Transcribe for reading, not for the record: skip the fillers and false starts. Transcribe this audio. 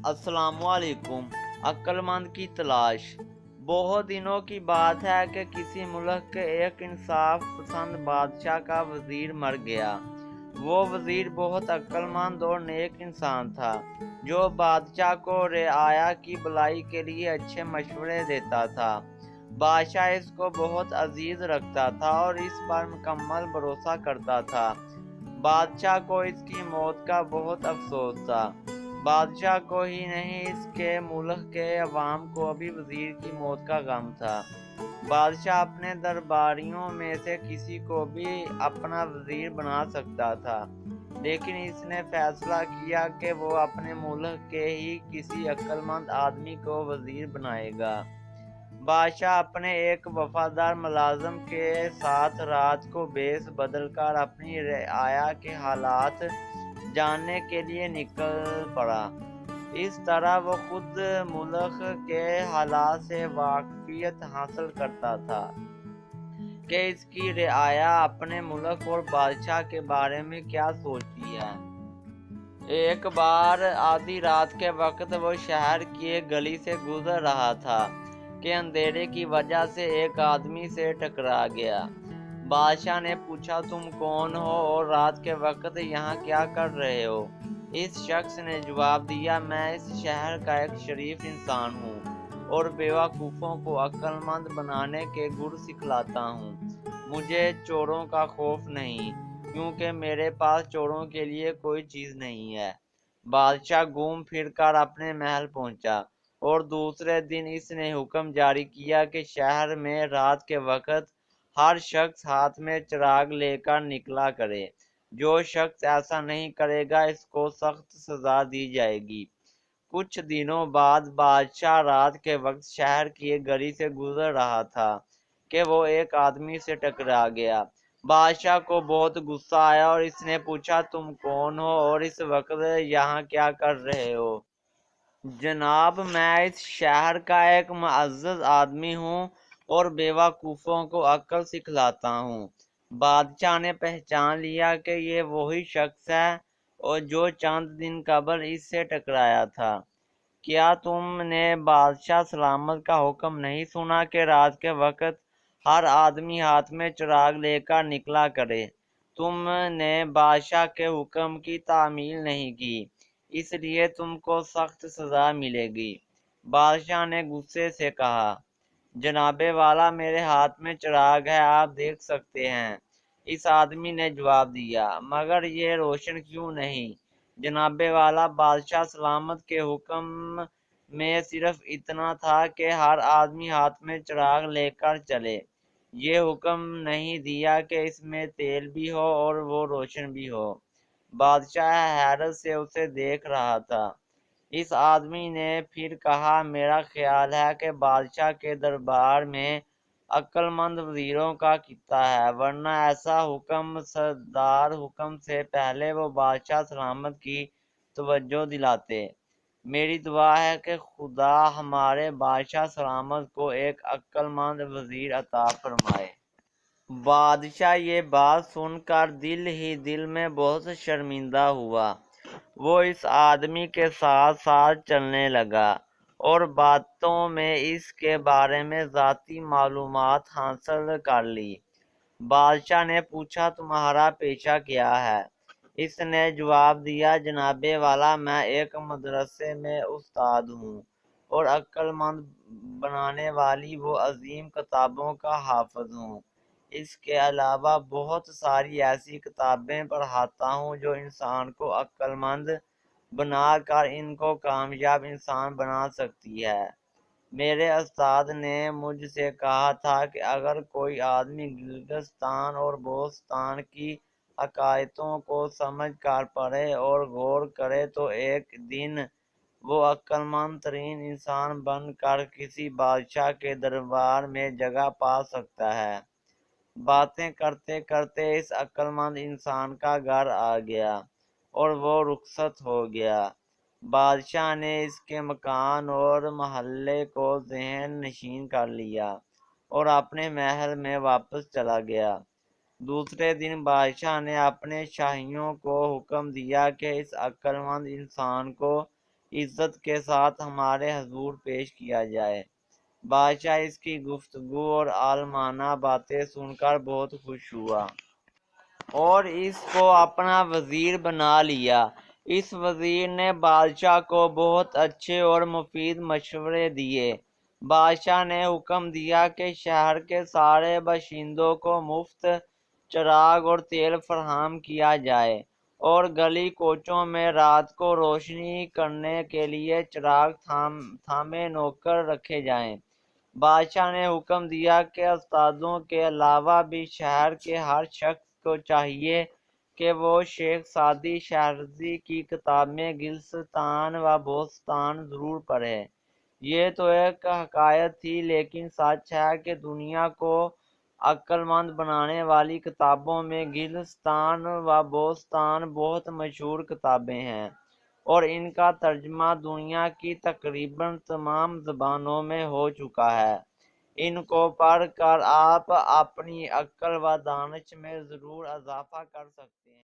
السلام علیکم۔ عقل مند کی تلاش۔ بہت دنوں کی بات ہے کہ کسی ملک کے ایک انصاف پسند بادشاہ کا وزیر مر گیا۔ وہ وزیر بہت عقل مند اور نیک انسان تھا، جو بادشاہ کو رعایا کی بھلائی کے لیے اچھے مشورے دیتا تھا۔ بادشاہ اس کو بہت عزیز رکھتا تھا اور اس پر مکمل بھروسہ کرتا تھا۔ بادشاہ کو اس کی موت کا بہت افسوس تھا۔ بادشاہ کو ہی نہیں، اس کے ملک کے عوام کو بھی وزیر کی موت کا غم تھا۔ بادشاہ اپنے درباریوں میں سے کسی کو بھی اپنا وزیر بنا سکتا تھا، لیکن اس نے فیصلہ کیا کہ وہ اپنے ملک کے ہی کسی عقل مند آدمی کو وزیر بنائے گا۔ بادشاہ اپنے ایک وفادار ملازم کے ساتھ رات کو بھیس بدل کر اپنی رعایا کے حالات جاننے کے لیے نکل پڑا۔ اس طرح وہ خود ملک کے حالات سے واقفیت حاصل کرتا تھا کہ اس کی رعایا اپنے ملک اور بادشاہ کے بارے میں کیا سوچتی ہے۔ ایک بار آدھی رات کے وقت وہ شہر کی ایک گلی سے گزر رہا تھا کہ اندھیرے کی وجہ سے ایک آدمی سے ٹکرا گیا۔ بادشاہ نے پوچھا، تم کون ہو اور رات کے وقت یہاں کیا کر رہے ہو؟ اس شخص نے جواب دیا، میں اس شہر کا ایک شریف انسان ہوں اور بیوقوفوں کو عقل مند بنانے کے گر سکھلاتا ہوں۔ مجھے چوروں کا خوف نہیں، کیونکہ میرے پاس چوروں کے لیے کوئی چیز نہیں ہے۔ بادشاہ گھوم پھر کر اپنے محل پہنچا اور دوسرے دن اس نے حکم جاری کیا کہ شہر میں رات کے وقت ہر شخص ہاتھ میں چراغ لے کر نکلا کرے۔ جو شخص ایسا نہیں کرے گا اس کو سخت سزا دی جائے گی۔ کچھ دنوں بعد بادشاہ رات کے وقت شہر کی ایک گلی سے گزر رہا تھا کہ وہ ایک آدمی سے ٹکرا گیا۔ بادشاہ کو بہت غصہ آیا اور اس نے پوچھا، تم کون ہو اور اس وقت یہاں کیا کر رہے ہو؟ جناب، میں اس شہر کا ایک معزز آدمی ہوں اور بیوقوفوں کو عقل سکھلاتا ہوں۔ بادشاہ نے پہچان لیا کہ یہ وہی شخص ہے اور جو چند دن قبل اس سے ٹکرایا تھا۔ کیا تم نے بادشاہ سلامت کا حکم نہیں سنا کہ رات کے وقت ہر آدمی ہاتھ میں چراغ لے کر نکلا کرے؟ تم نے بادشاہ کے حکم کی تعمیل نہیں کی، اس لیے تم کو سخت سزا ملے گی۔ بادشاہ نے غصے سے کہا، جناب والا، میرے ہاتھ میں چراغ ہے، آپ دیکھ سکتے ہیں۔ اس آدمی نے جواب دیا، مگر یہ روشن کیوں نہیں؟ جناب والا، بادشاہ سلامت کے حکم میں صرف اتنا تھا کہ ہر آدمی ہاتھ میں چراغ لے کر چلے۔ یہ حکم نہیں دیا کہ اس میں تیل بھی ہو اور وہ روشن بھی ہو۔ بادشاہ حیرت سے اسے دیکھ رہا تھا۔ اس آدمی نے پھر کہا، میرا خیال ہے کہ بادشاہ کے دربار میں عقل مند وزیروں کا کتا ہے، ورنہ ایسا حکم صدار حکم سے پہلے وہ بادشاہ سلامت کی توجہ دلاتے۔ میری دعا ہے کہ خدا ہمارے بادشاہ سلامت کو ایک عقل مند وزیر عطا فرمائے۔ بادشاہ یہ بات سن کر دل ہی دل میں بہت شرمندہ ہوا۔ وہ اس آدمی کے ساتھ ساتھ چلنے لگا اور باتوں میں اس کے بارے میں ذاتی معلومات حاصل کر لی۔ بادشاہ نے پوچھا، تمہارا پیشہ کیا ہے؟ اس نے جواب دیا، جناب والا، میں ایک مدرسے میں استاد ہوں اور عقل مند بنانے والی وہ عظیم کتابوں کا حافظ ہوں۔ اس کے علاوہ بہت ساری ایسی کتابیں پڑھاتا ہوں جو انسان کو عقل مند بنا کر ان کو کامیاب انسان بنا سکتی ہے۔ میرے استاد نے مجھ سے کہا تھا کہ اگر کوئی آدمی گلگستان اور بلوچستان کی عقائدوں کو سمجھ کر پڑھے اور غور کرے تو ایک دن وہ عقل مند ترین انسان بن کر کسی بادشاہ کے دربار میں جگہ پا سکتا ہے۔ باتیں کرتے کرتے اس عقل مند انسان کا گھر آ گیا اور وہ رخصت ہو گیا۔ بادشاہ نے اس کے مکان اور محلے کو ذہن نشین کر لیا اور اپنے محل میں واپس چلا گیا۔ دوسرے دن بادشاہ نے اپنے شاہیوں کو حکم دیا کہ اس عقل مند انسان کو عزت کے ساتھ ہمارے حضور پیش کیا جائے۔ بادشاہ اس کی گفتگو اور عالمانہ باتیں سن کر بہت خوش ہوا اور اس کو اپنا وزیر بنا لیا۔ اس وزیر نے بادشاہ کو بہت اچھے اور مفید مشورے دیے۔ بادشاہ نے حکم دیا کہ شہر کے سارے باشندوں کو مفت چراغ اور تیل فراہم کیا جائے اور گلی کوچوں میں رات کو روشنی کرنے کے لیے چراغ تھامے نوکر رکھے جائیں۔ بادشاہ نے حکم دیا کہ استادوں کے علاوہ بھی شہر کے ہر شخص کو چاہیے کہ وہ شیخ سعدی شہرزی کی کتابیں گلستان و بوستان ضرور پڑھے۔ یہ تو ایک حکایت تھی، لیکن سچ ہے کہ دنیا کو عقل مند بنانے والی کتابوں میں گلستان و بوستان بہت مشہور کتابیں ہیں اور ان کا ترجمہ دنیا کی تقریباً تمام زبانوں میں ہو چکا ہے۔ ان کو پڑھ کر آپ اپنی عقل و دانش میں ضرور اضافہ کر سکتے ہیں۔